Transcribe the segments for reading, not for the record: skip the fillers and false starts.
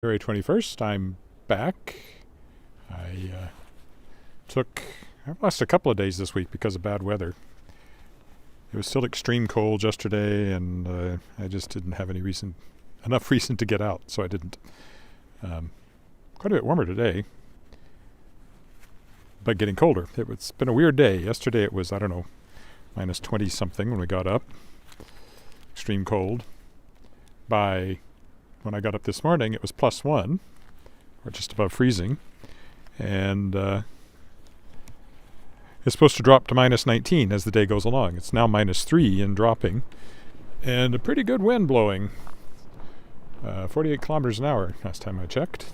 February 21st, I'm back. I lost a couple of days this week because of bad weather. It was still extreme cold yesterday, and I just didn't have enough reason to get out, so I didn't. Quite a bit warmer today, but getting colder. It's been a weird day. Yesterday it was, minus 20 something when we got up. Extreme cold. When I got up this morning, it was +1, or just above freezing, and it's supposed to drop to minus 19 as the day goes along. It's now -3 and dropping, and a pretty good wind blowing. 48 kilometers an hour last time I checked.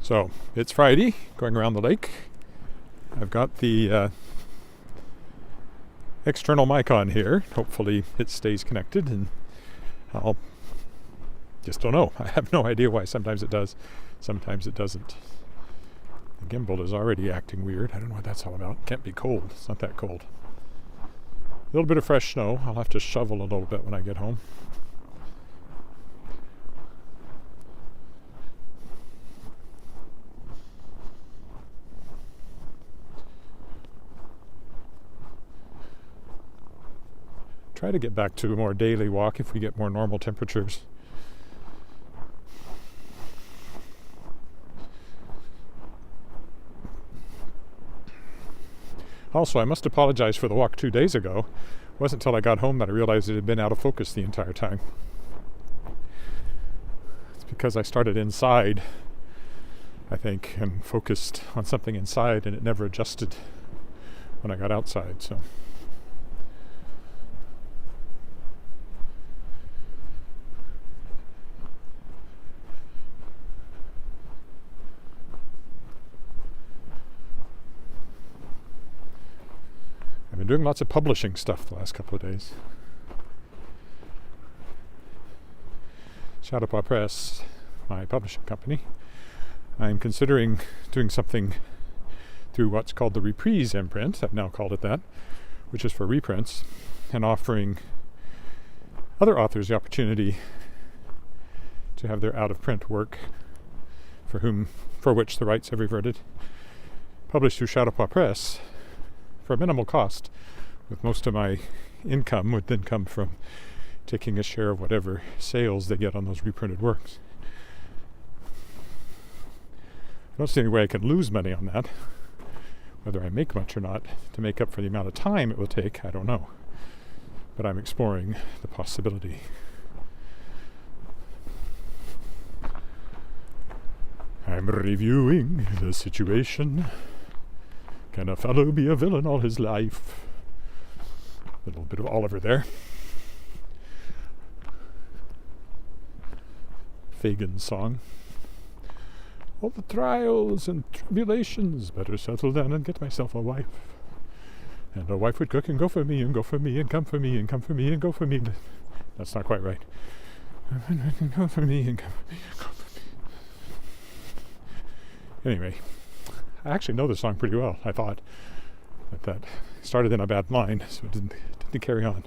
So it's Friday, going around the lake. I've got the external mic on here. Hopefully it stays connected, and I'll just don't know. I have no idea why. Sometimes it does, sometimes it doesn't. The gimbal is already acting weird. I don't know what that's all about. It can't be cold. It's not that cold. A little bit of fresh snow. I'll have to shovel a little bit when I get home. Try to get back to a more daily walk if we get more normal temperatures. Also, I must apologize for the walk 2 days ago. It wasn't until I got home that I realized it had been out of focus the entire time. It's because I started inside, I think, and focused on something inside, and it never adjusted when I got outside, so. I've been doing lots of publishing stuff the last couple of days. Shadowpaw Press, my publishing company. I'm considering doing something through what's called the Reprise imprint. I've now called it that, which is for reprints, and offering other authors the opportunity to have their out-of-print work, for which the rights have reverted, published through Shadowpaw Press for a minimal cost, with most of my income would then come from taking a share of whatever sales they get on those reprinted works. I don't see any way I can lose money on that. Whether I make much or not to make up for the amount of time it will take, I don't know. But I'm exploring the possibility. I'm reviewing the situation. Can a fellow be a villain all his life? A little bit of Oliver there. Fagin's song. All the trials and tribulations, better settle down and get myself a wife. And a wife would cook and go for me and go for me and come for me and come for me and go for me. That's not quite right. Go for me and come for me and go for me. Anyway. I actually know the song pretty well, I thought. But that started in a bad line, so it didn't carry on.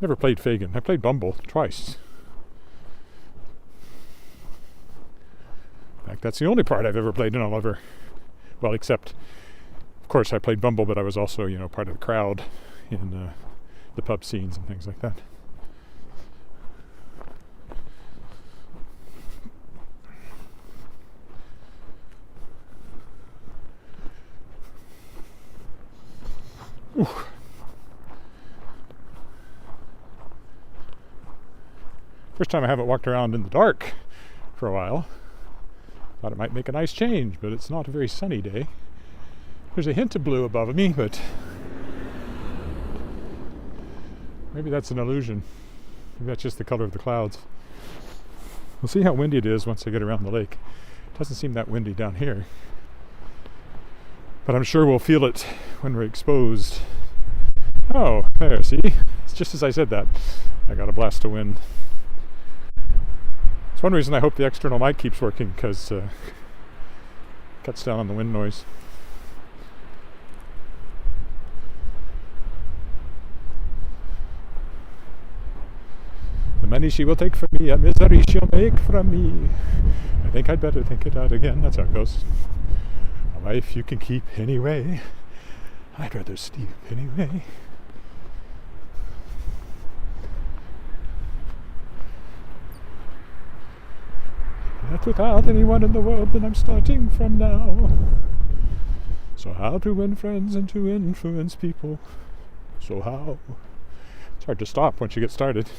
Never played Fagin. I played Bumble twice. In fact, that's the only part I've ever played in Oliver. Well, except, of course, I played Bumble, but I was also, part of the crowd in the pub scenes and things like that. Ooh. First time I haven't walked around in the dark for a while. Thought it might make a nice change, but it's not a very sunny day. There's a hint of blue above me, but maybe that's an illusion. Maybe that's just the color of the clouds. We'll see how windy it is once I get around the lake. It doesn't seem that windy down here. But I'm sure we'll feel it when we're exposed. Oh, there, see? It's just as I said that. I got a blast of wind. It's one reason I hope the external mic keeps working, because it cuts down on the wind noise. money she will take from me, a misery she'll make from me. I think I'd better think it out again. That's how it goes. A life you can keep anyway. I'd rather sleep anyway. Not without anyone in the world, then I'm starting from now. So how to win friends and to influence people? So how? It's hard to stop once you get started.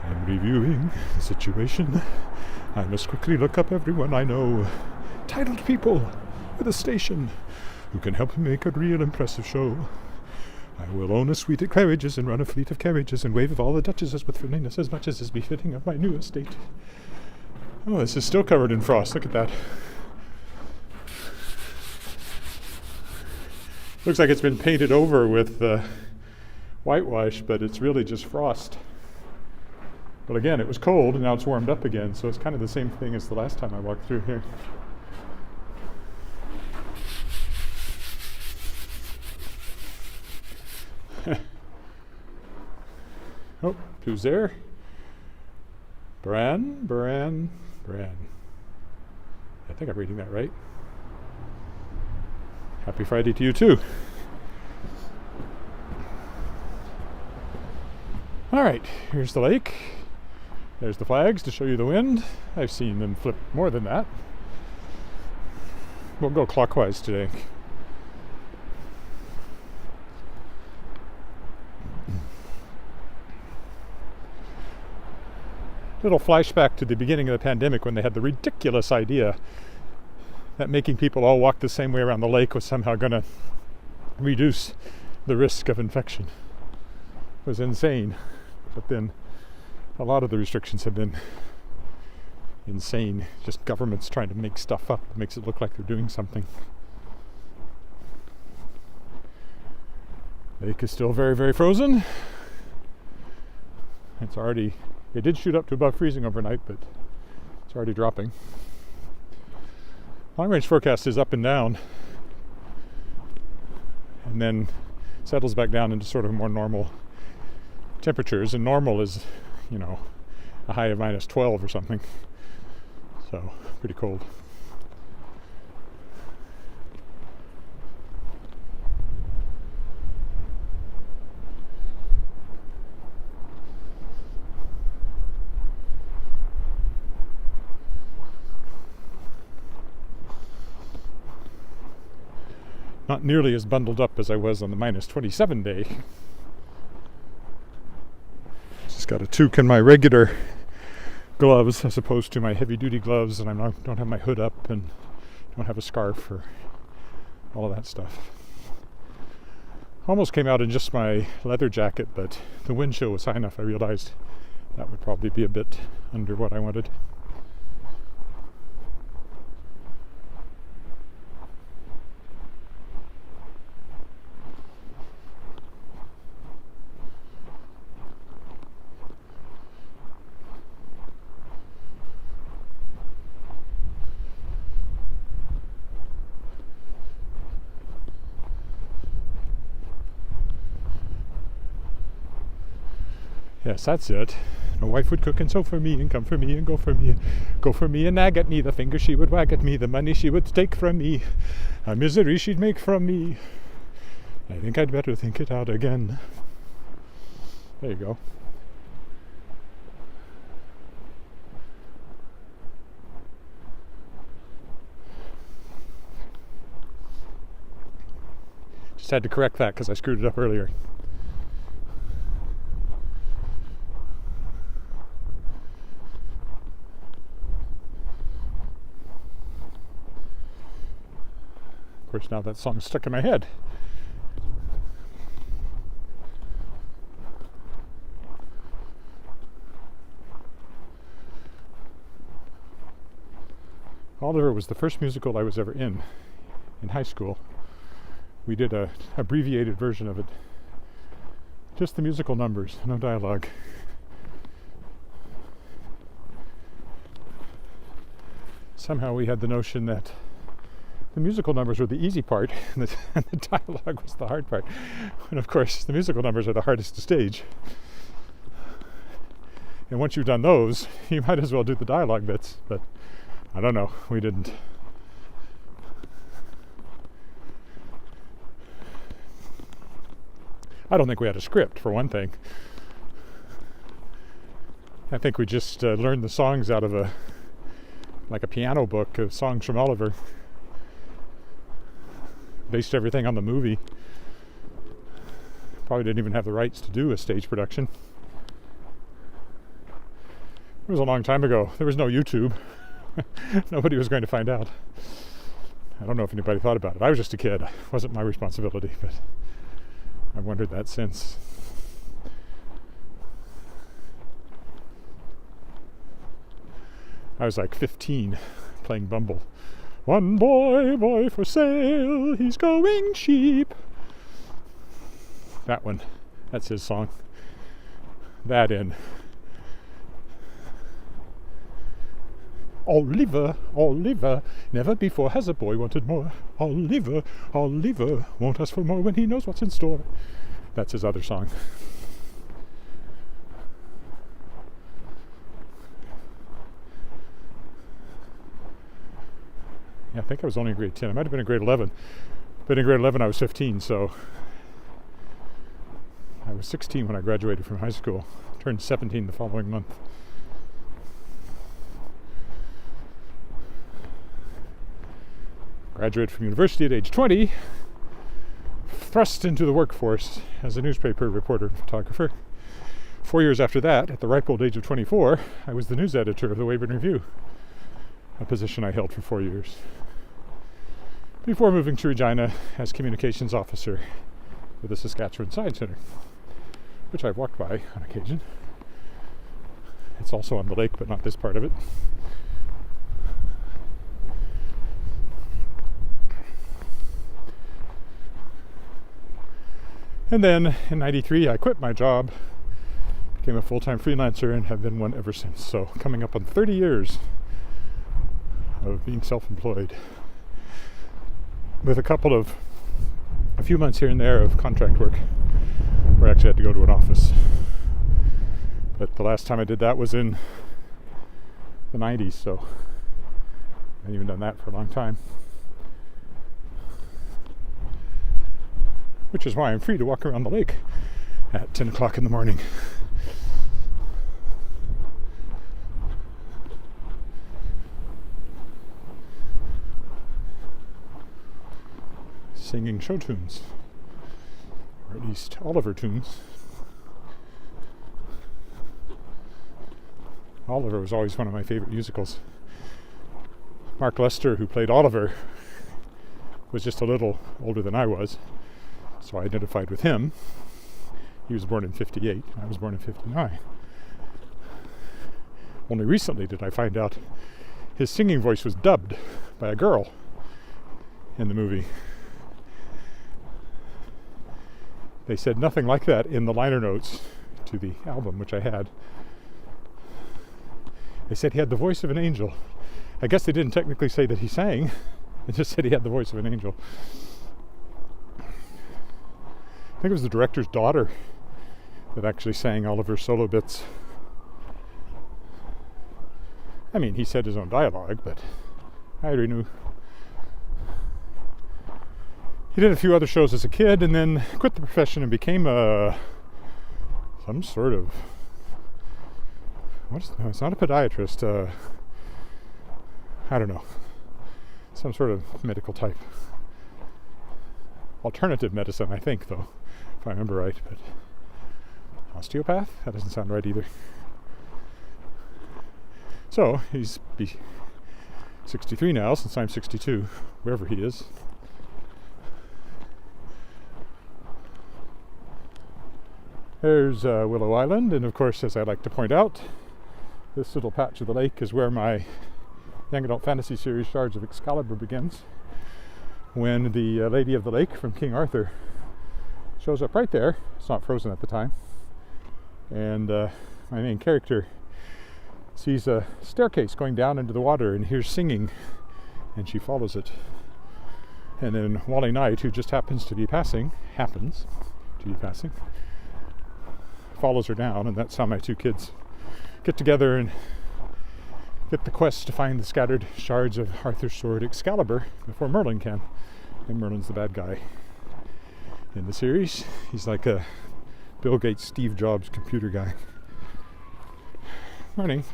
I'm reviewing the situation. I must quickly look up everyone I know. Titled people with a station who can help me make a real impressive show. I will own a suite of carriages and run a fleet of carriages and wave of all the duchesses with friendliness as much as is befitting of my new estate. Oh, this is still covered in frost. Look at that. Looks like it's been painted over with whitewash, but it's really just frost. But again, it was cold and now it's warmed up again, so it's kind of the same thing as the last time I walked through here. Oh, who's there? Bran. I think I'm reading that right. Happy Friday to you too. All right, here's the lake. There's the flags to show you the wind. I've seen them flip more than that. We'll go clockwise today. Little flashback to the beginning of the pandemic when they had the ridiculous idea that making people all walk the same way around the lake was somehow going to reduce the risk of infection. It was insane. But then a lot of the restrictions have been insane. Just governments trying to make stuff up that makes it look like they're doing something. Lake is still very, very frozen. It did shoot up to above freezing overnight, but it's already dropping. Long range forecast is up and down, and then settles back down into sort of more normal temperatures. And normal is, a high of minus 12 or something. So, pretty cold. Not nearly as bundled up as I was on the minus 27 day. Just got a toque in my regular gloves as opposed to my heavy duty gloves, and I don't have my hood up and don't have a scarf or all of that stuff. Almost came out in just my leather jacket, but the wind chill was high enough I realized that would probably be a bit under what I wanted. Yes, that's it. My wife would cook and sew for me and come for me and go for me and nag at me. The finger she would wag at me, the money she would take from me, a misery she'd make from me. I think I'd better think it out again. There you go. Just had to correct that because I screwed it up earlier. Of course, now that song's stuck in my head. Oliver was the first musical I was ever in high school. We did a abbreviated version of it. Just the musical numbers, no dialogue. Somehow we had the notion that the musical numbers were the easy part, and the dialogue was the hard part. And of course, the musical numbers are the hardest to stage. And once you've done those, you might as well do the dialogue bits. But I don't know, we didn't. I don't think we had a script, for one thing. I think we just learned the songs out of a piano book of songs from Oliver. Based everything on the movie. Probably didn't even have the rights to do a stage production. It was a long time ago. There was no YouTube. Nobody was going to find out. I don't know if anybody thought about it. I was just a kid. It wasn't my responsibility, but I've wondered that since. I was like 15 playing Bumble. One boy for sale, he's going cheap. That one, that's his song. That in Oliver, never before has a boy wanted more. Oliver, won't ask for more when he knows what's in store. That's his other song. I think I was only in grade 10. I might have been in grade 11. But in grade 11 I was 15, so I was 16 when I graduated from high school. Turned 17 the following month. Graduated from university at age 20. Thrust into the workforce as a newspaper reporter and photographer. 4 years after that, at the ripe old age of 24, I was the news editor of the Weyburn Review, a position I held for 4 years, before moving to Regina as communications officer with the Saskatchewan Science Centre, which I've walked by on occasion. It's also on the lake, but not this part of it. And then in '93, I quit my job, became a full-time freelancer, and have been one ever since. So coming up on 30 years of being self-employed, with a few months here and there of contract work where I actually had to go to an office. But the last time I did that was in the 90s, so I haven't even done that for a long time. Which is why I'm free to walk around the lake at 10 o'clock in the morning. Singing show tunes, or at least Oliver tunes. Oliver was always one of my favorite musicals. Mark Lester, who played Oliver, was just a little older than I was, so I identified with him. He was born in 58, I was born in 59. Only recently did I find out his singing voice was dubbed by a girl in the movie. They said nothing like that in the liner notes to the album, which I had. They said he had the voice of an angel. I guess they didn't technically say that he sang. They just said he had the voice of an angel. I think it was the director's daughter that actually sang Oliver's solo bits. I mean, he said his own dialogue, but I already knew. He did a few other shows as a kid and then quit the profession and became some sort of, no, it's not a podiatrist, I don't know, some sort of medical type. Alternative medicine, I think, though, if I remember right, but osteopath? That doesn't sound right either. So, he's 63 now, since I'm 62, wherever he is. There's Willow Island, and of course, as I like to point out, this little patch of the lake is where my young adult fantasy series, Shards of Excalibur, begins. When the Lady of the Lake from King Arthur shows up right there. It's not frozen at the time. And my main character sees a staircase going down into the water and hears singing, and she follows it And then Wally Knight, who just happens to be passing, follows her down, and that's how my two kids get together and get the quest to find the scattered shards of Arthur's sword Excalibur before Merlin can. And Merlin's the bad guy in the series. He's like a Bill Gates, Steve Jobs computer guy. Morning.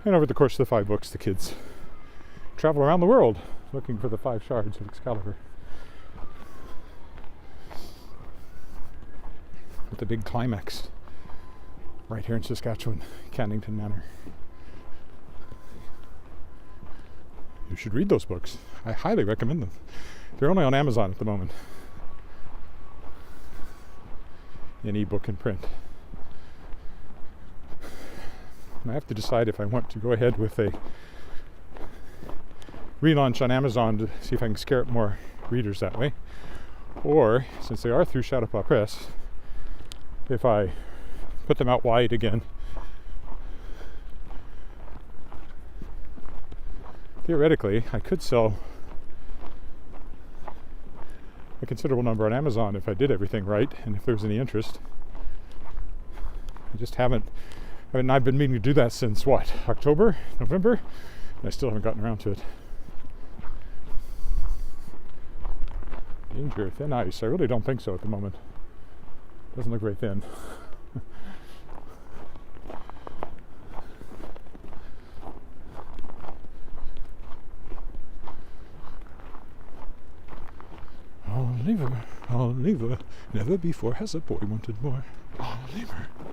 And over the course of the 5 books, the kids travel around the world looking for the 5 shards of Excalibur. With the big climax right here in Saskatchewan, Cannington Manor. You should read those books. I highly recommend them. They're only on Amazon at the moment. In ebook and print. I have to decide if I want to go ahead with a relaunch on Amazon to see if I can scare up more readers that way. Or, since they are through Shadowpaw Press, if I put them out wide again. Theoretically, I could sell a considerable number on Amazon if I did everything right and if there was any interest. I just haven't. I've been meaning to do that since what? October? November? And I still haven't gotten around to it. Danger, thin ice. I really don't think so at the moment. Doesn't look very thin. Oliver, never before has a boy wanted more.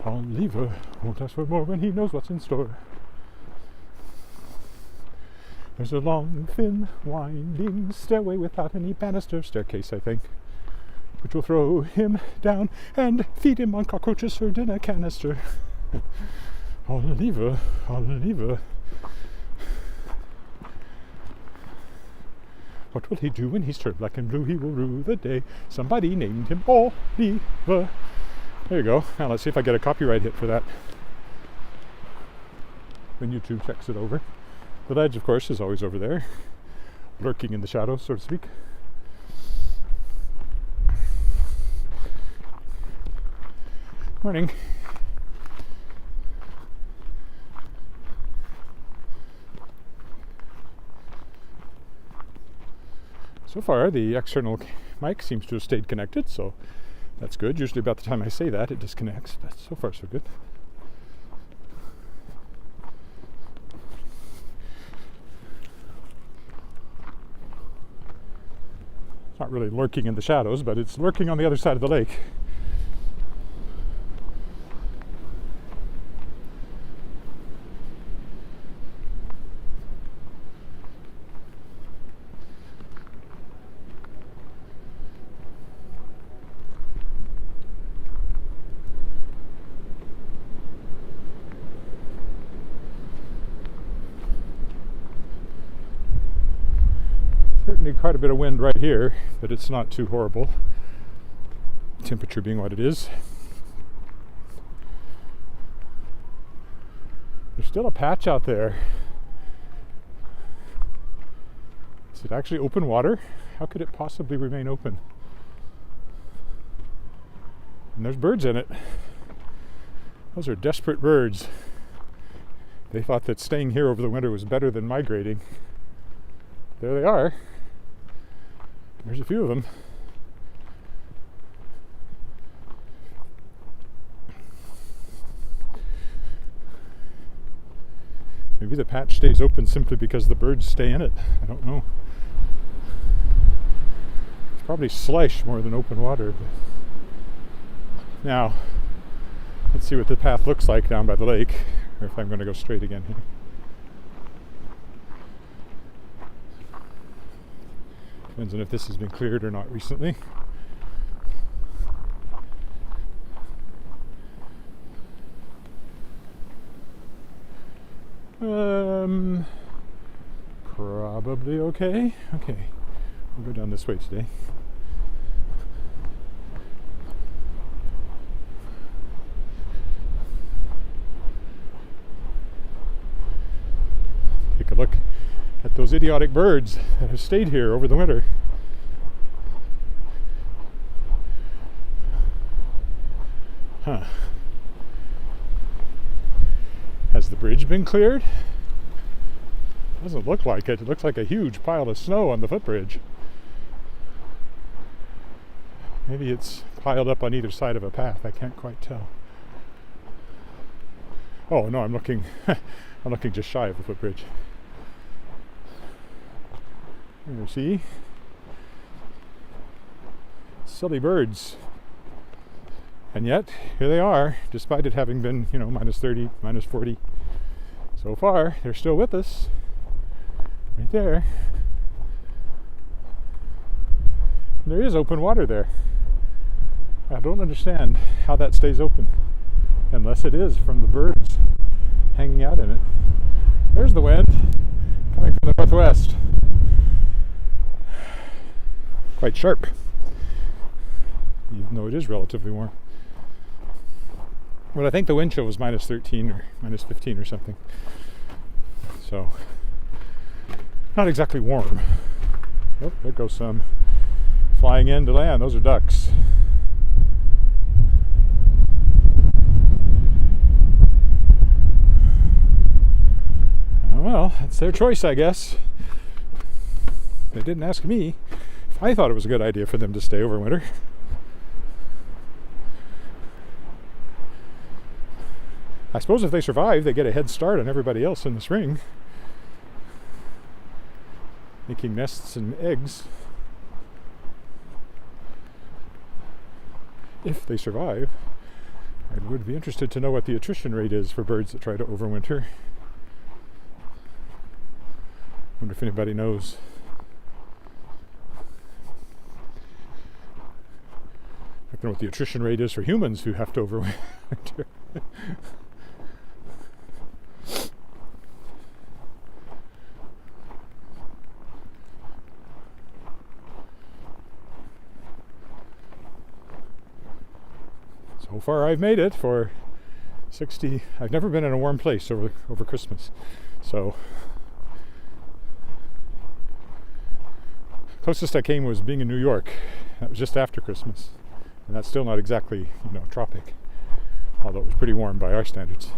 Oliver won't ask for more when he knows what's in store. There's a long, thin, winding stairway without any banister, staircase I think, which will throw him down and feed him on cockroaches served in a canister. Oliver. What will he do when he's turned black and blue? He will rue the day somebody named him Oliver. There you go. Now let's see if I get a copyright hit for that when YouTube checks it over. The ledge, of course, is always over there, lurking in the shadows, so to speak. Morning. So far, the external mic seems to have stayed connected, so that's good. Usually about the time I say that, it disconnects, but so far so good. It's not really lurking in the shadows, but it's lurking on the other side of the lake. Certainly quite a bit of wind right here, but it's not too horrible. Temperature being what it is. There's still a patch out there. Is it actually open water? How could it possibly remain open? And there's birds in it. Those are desperate birds. They thought that staying here over the winter was better than migrating. There they are. There's a few of them. Maybe the patch stays open simply because the birds stay in it. I don't know. It's probably slush more than open water. Now, let's see what the path looks like down by the lake, or if I'm going to go straight again here. Depends on if this has been cleared or not recently. Probably okay. Okay, we'll go down this way today. Take a look those idiotic birds that have stayed here over the winter. Huh. Has the bridge been cleared? Doesn't look like it. It looks like a huge pile of snow on the footbridge. Maybe it's piled up on either side of a path. I can't quite tell. Oh no, I'm looking I'm looking just shy of the footbridge. You see? Silly birds. And yet, here they are, despite it having been, minus 30, minus 40. So far, they're still with us. Right there. There is open water there. I don't understand how that stays open, unless it is from the birds hanging out in it. There's the wind coming from the northwest. Quite sharp, even though it is relatively warm. But I think the wind chill was minus 13 or minus 15 or something. So, not exactly warm. Oh, there goes some flying in to land. Those are ducks. Well, that's their choice, I guess. They didn't ask me. I thought it was a good idea for them to stay over winter. I suppose if they survive, they get a head start on everybody else in the spring, making nests and eggs. If they survive. I would be interested to know what the attrition rate is for birds that try to overwinter. Wonder if anybody knows. I don't know what the attrition rate is for humans who have to overwinter. So far I've made it for 60. I've never been in a warm place over Christmas. So closest I came was being in New York. That was just after Christmas. And that's still not exactly, tropic. Although it was pretty warm by our standards.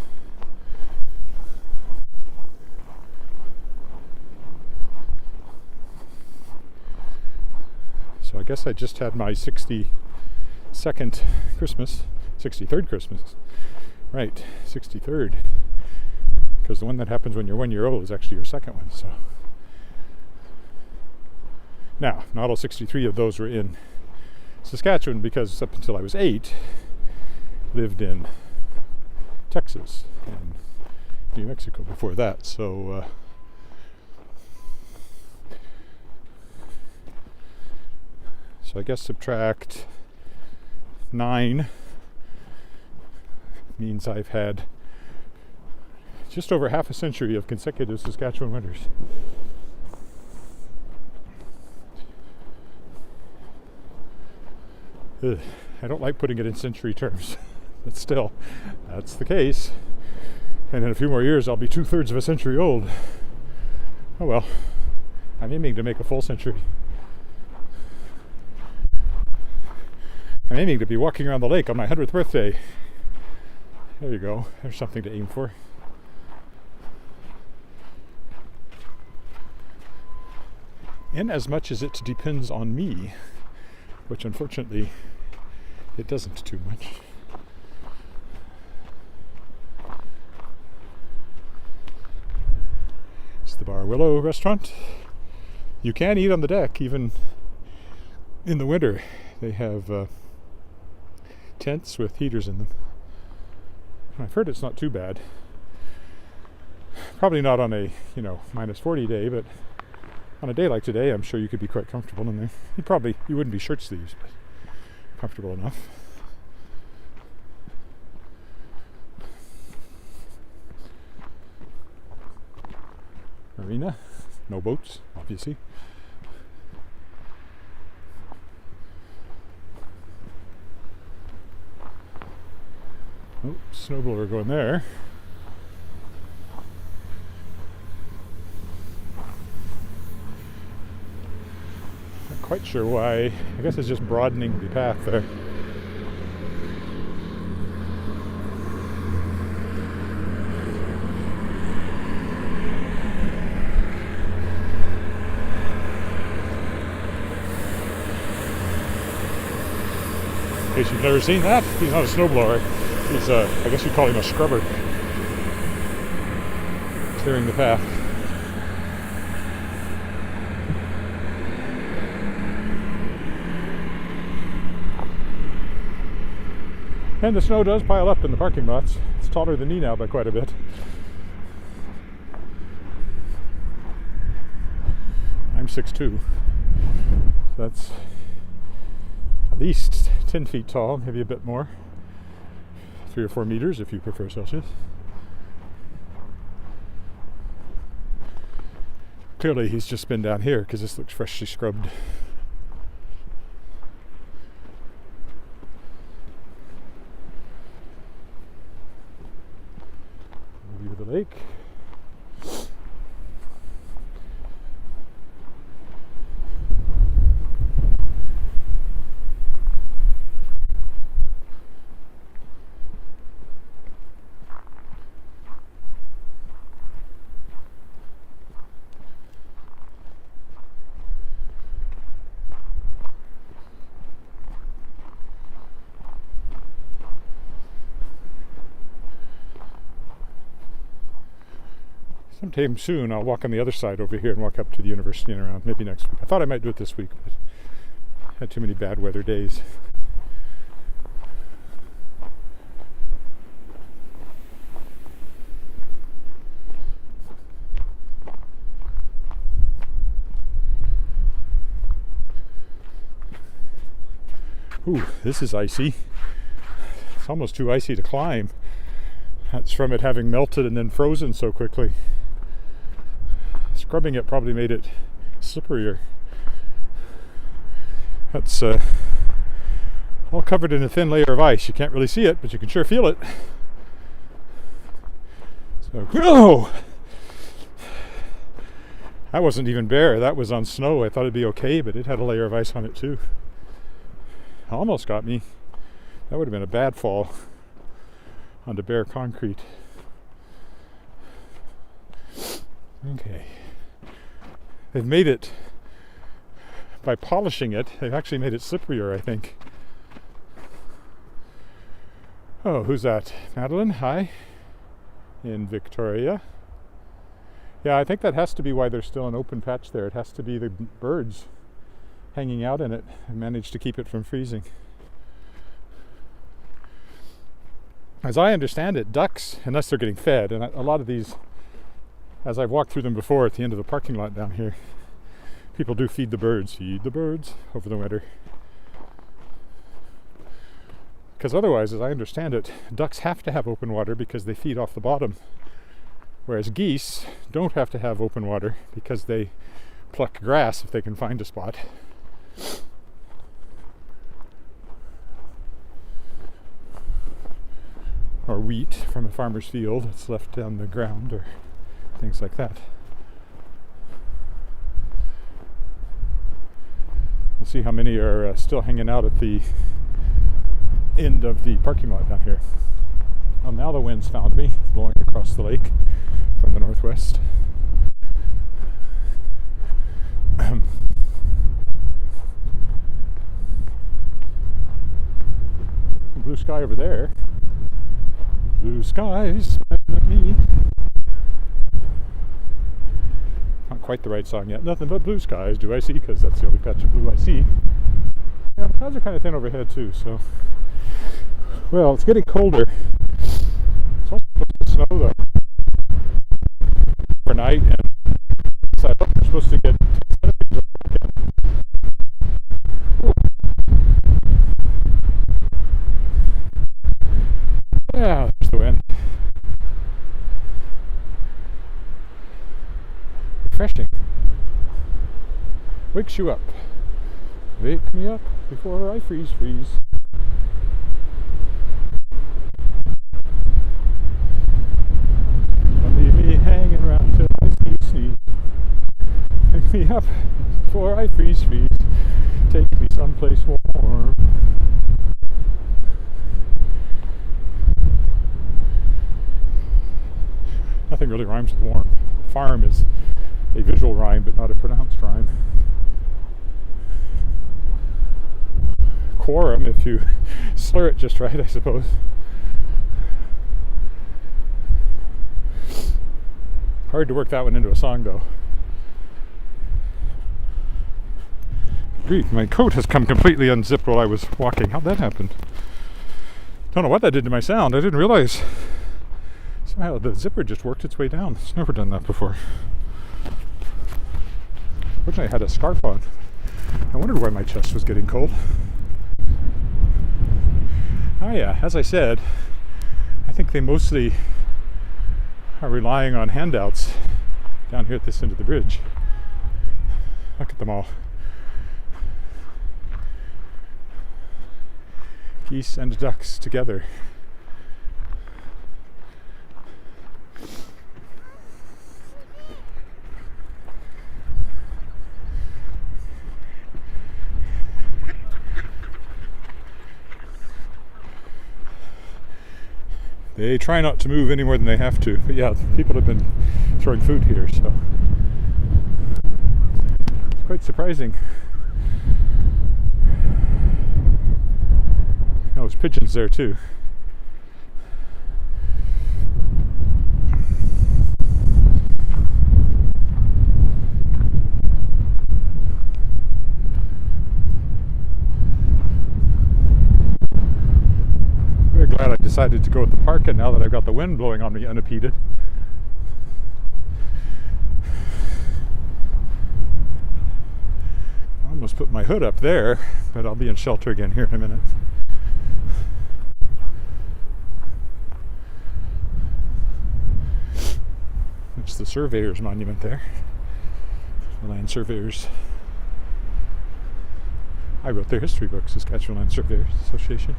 So I guess I just had my 62nd Christmas. 63rd Christmas. Right, 63rd. Because the one that happens when you're 1 year old is actually your second one. So now, not all 63 of those were in Saskatchewan, because up until I was 8, lived in Texas and New Mexico before that. So I guess subtract 9 means I've had just over half a century of consecutive Saskatchewan winters. I don't like putting it in century terms, but still, that's the case. And in a few more years, I'll be 2/3 of a century old. Oh well, I'm aiming to make a full century. I'm aiming to be walking around the lake on my 100th birthday. There you go. There's something to aim for. In as much as it depends on me, which unfortunately it doesn't too much. It's the Bar Willow restaurant. You can eat on the deck even in the winter. They have tents with heaters in them. I've heard it's not too bad. Probably not on a, minus 40 day, but on a day like today, I'm sure you could be quite comfortable in there. You wouldn't be shirt sleeves, but comfortable enough. Marina, no boats, obviously. Oh, snowblower going there. quite sure why. I guess it's just broadening the path there. In case you've never seen that, he's not a snowblower. He's I guess you'd call him a scrubber. Clearing the path. And the snow does pile up in the parking lots. It's taller than me now by quite a bit. I'm 6'2". That's at least 10 feet tall, maybe a bit more. 3 or 4 meters if you prefer Celsius. Clearly he's just been down here because this looks freshly scrubbed. View of the lake. Sometime soon I'll walk on the other side over here and walk up to the university and around, maybe next week. I thought I might do it this week, but I had too many bad weather days. Ooh, this is icy. It's almost too icy to climb. That's from it having melted and then frozen so quickly. Scrubbing it probably made it slipperier. That's all covered in a thin layer of ice. You can't really see it, but you can sure feel it. So, oh! That wasn't even bare. That was on snow. I thought it'd be okay, but it had a layer of ice on it too. Almost got me. That would have been a bad fall onto bare concrete. Okay. They've made it, by polishing it, they've actually made it slipperier, I think. Oh, who's that? Madeline, hi. In Victoria. Yeah, I think that has to be why there's still an open patch there. It has to be the birds hanging out in it and managed to keep it from freezing. As I understand it, ducks, unless they're getting fed, and a lot of these, as I've walked through them before at the end of the parking lot down here, people do feed the birds over the winter. Because otherwise, as I understand it, ducks have to have open water because they feed off the bottom. Whereas geese don't have to have open water because they pluck grass if they can find a spot. Or wheat from a farmer's field that's left on the ground, or things like that. We'll see how many are still hanging out at the end of the parking lot down here. Well, now the wind's found me, blowing across the lake from the northwest. Blue sky over there. Blue skies smiling at me. Not quite the right song yet. Nothing but blue skies do I see, because that's the only patch of blue I see. Yeah, the clouds are kind of thin overhead too, so. Well, it's getting colder. It's also supposed to snow though overnight, and so I thought we're supposed to get 10 centimeters over the weekend. Yeah, there's the wind. Refreshing. Wakes you up. Wake me up before I freeze. Don't leave me hanging around till I sneeze. Wake me up before I freeze. someplace warm. Nothing really rhymes with warm. Farm is a visual rhyme, but not a pronounced rhyme. Quorum, if you slur it just right, I suppose. Hard to work that one into a song, though. Grief, my coat has come completely unzipped while I was walking. How'd that happen? Don't know what that did to my sound. I didn't realize. Somehow the zipper just worked its way down. It's never done that before. Fortunately, I had a scarf on. I wondered why my chest was getting cold. Oh yeah, as I said, I think they mostly are relying on handouts down here at this end of the bridge. Look at them all. Geese and ducks together. They try not to move any more than they have to, but yeah, people have been throwing food here, so it's quite surprising. Oh, there's pigeons there too. Very glad I decided to go with the parka now that I've got the wind blowing on me unimpeded. I almost put my hood up there, but I'll be in shelter again here in a minute. It's the Surveyor's Monument there. The Land Surveyors. I wrote their history book, Saskatchewan Land Surveyors Association.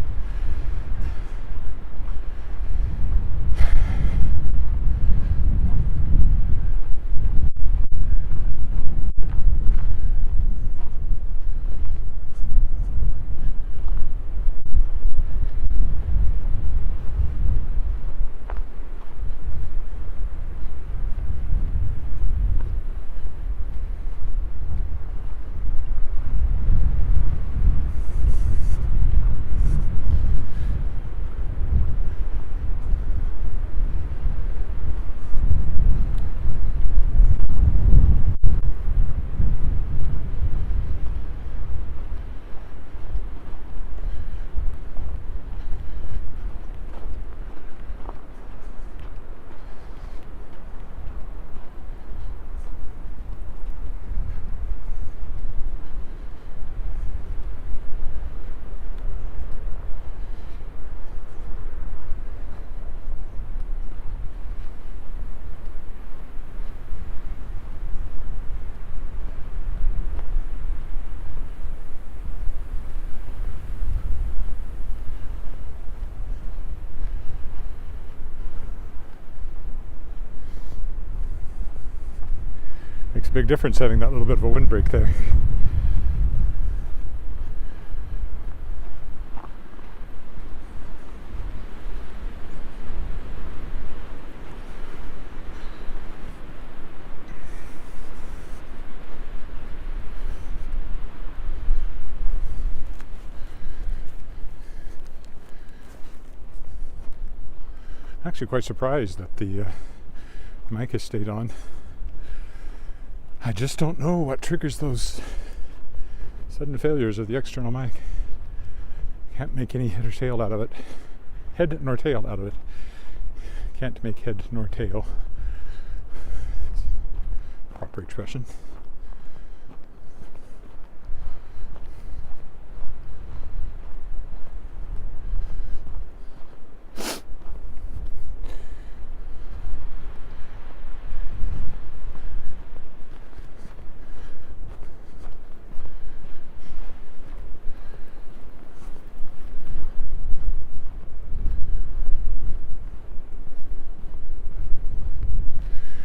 Makes a big difference having that little bit of a windbreak there. Actually quite surprised that the mic has stayed on. I just don't know what triggers those sudden failures of the external mic. Can't make any head or tail out of it. Head nor tail out of it. Can't make head nor tail. Proper expression.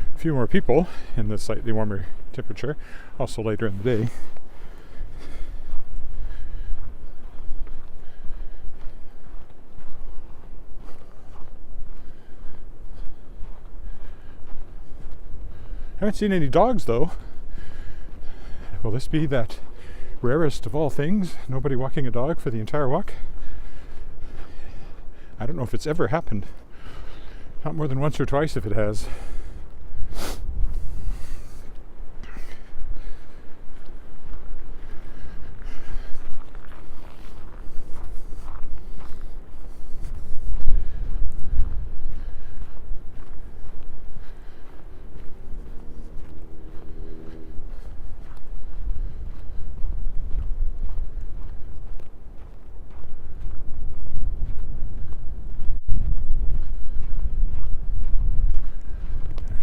A few more people in the slightly warmer temperature, also later in the day. haven't seen any dogs though. Will this be that rarest of all things? Nobody walking a dog for the entire walk? I don't know if it's ever happened. Not more than once or twice if it has.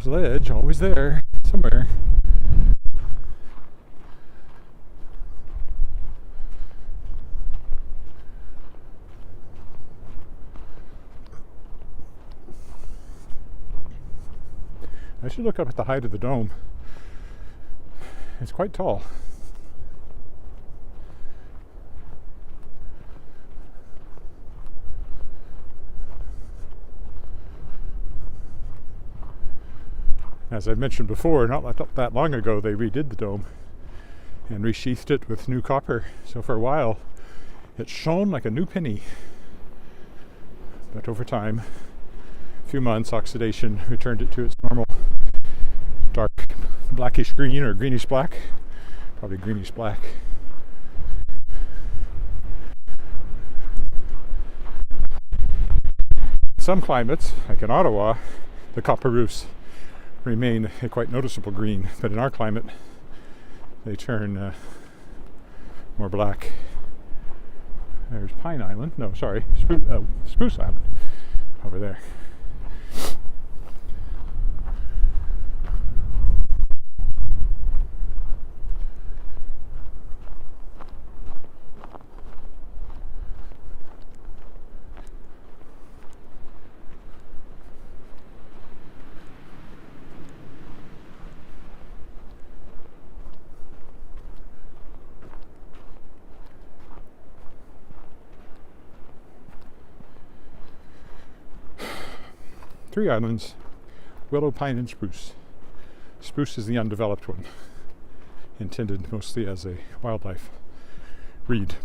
There's a ledge, always there, somewhere. I should look up at the height of the dome. It's quite tall. As I've mentioned before, not that long ago they redid the dome and resheathed it with new copper. So for a while it shone like a new penny. But over time, a few months, oxidation returned it to its normal dark blackish green or greenish black. Probably greenish black. In some climates, like in Ottawa, the copper roofs remain a quite noticeable green, but in our climate they turn more black. There's Pine Island, no sorry, Spruce Island over there. Three islands: willow, pine, and spruce. Spruce is the undeveloped one, intended mostly as a wildlife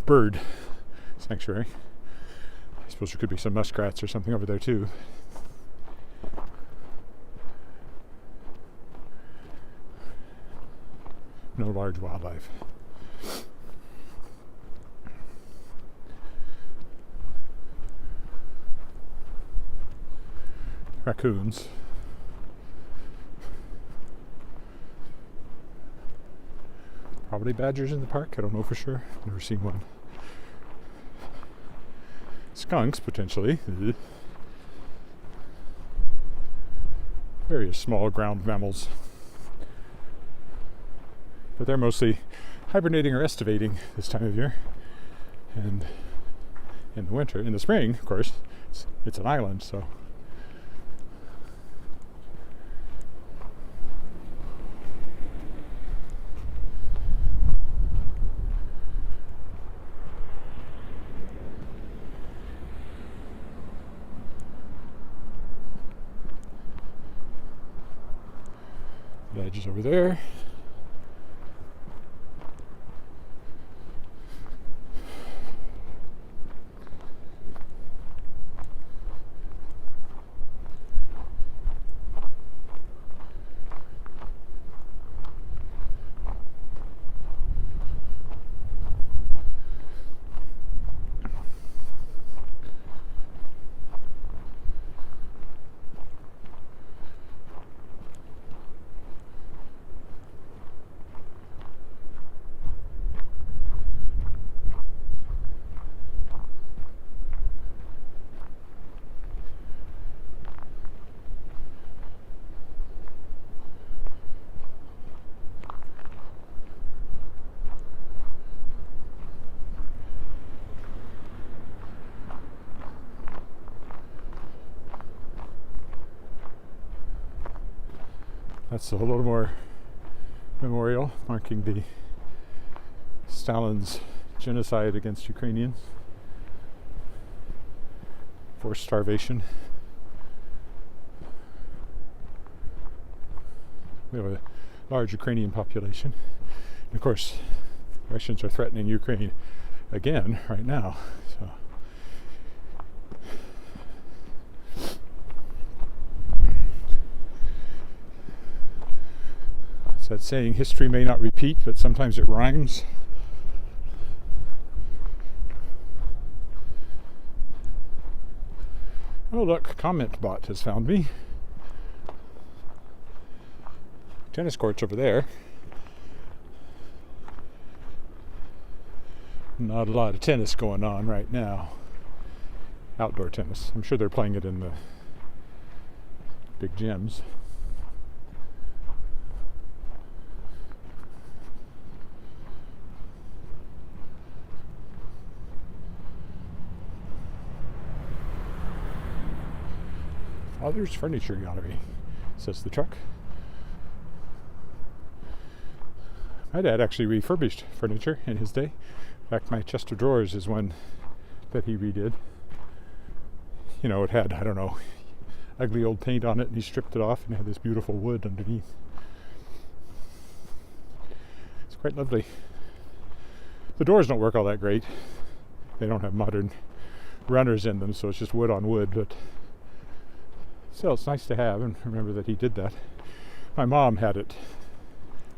bird sanctuary. I suppose there could be some muskrats or something over there too. No large wildlife. Raccoons. Probably badgers in the park, I don't know for sure. Never seen one. Skunks, potentially. Various small ground mammals. But they're mostly hibernating or estivating this time of year. And in the winter, in the spring, of course, it's an island, so ledge is over there. That's a little more memorial marking the Stalin's genocide against Ukrainians, forced starvation. We have a large Ukrainian population. And of course, Russians are threatening Ukraine again right now. So it's that saying, history may not repeat, but sometimes it rhymes. Oh look, Comment Bot has found me. Tennis courts over there. Not a lot of tennis going on right now. Outdoor tennis. I'm sure they're playing it in the big gyms. Father's Furniture Gallery, says the truck. My dad actually refurbished furniture in his day. In fact, my chest of drawers is one that he redid. You know, it had, I don't know, ugly old paint on it, and he stripped it off and had this beautiful wood underneath. It's quite lovely. The doors don't work all that great. They don't have modern runners in them, so it's just wood on wood, but still, it's nice to have, and remember that he did that. My mom had it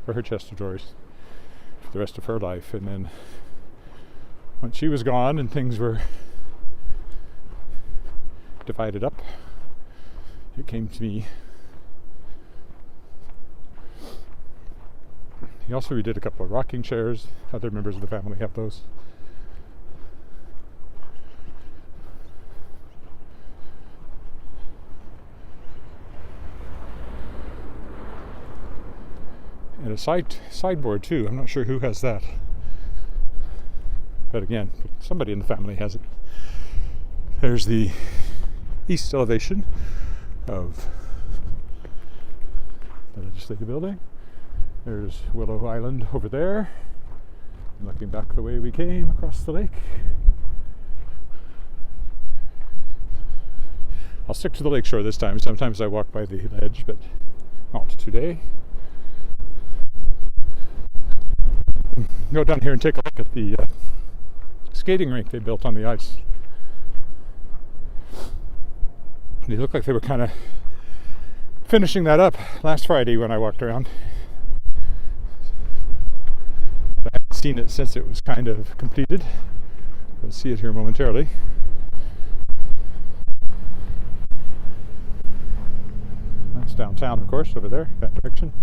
for her chest of drawers for the rest of her life, and then once she was gone and things were divided up, it came to me. He also redid a couple of rocking chairs. Other members of the family have those. And a sideboard too. I'm not sure who has that. But again, somebody in the family has it. There's the east elevation of the legislative building. There's Willow Island over there. And looking back the way we came across the lake. I'll stick to the lakeshore this time. Sometimes I walk by the ledge, but not today. Go down here and take a look at the skating rink they built on the ice. They look like they were kind of finishing that up last Friday when I walked around. I haven't seen it since it was kind of completed. We'll see it here momentarily. That's downtown, of course, over there, that direction.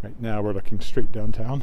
Right now we're looking straight downtown.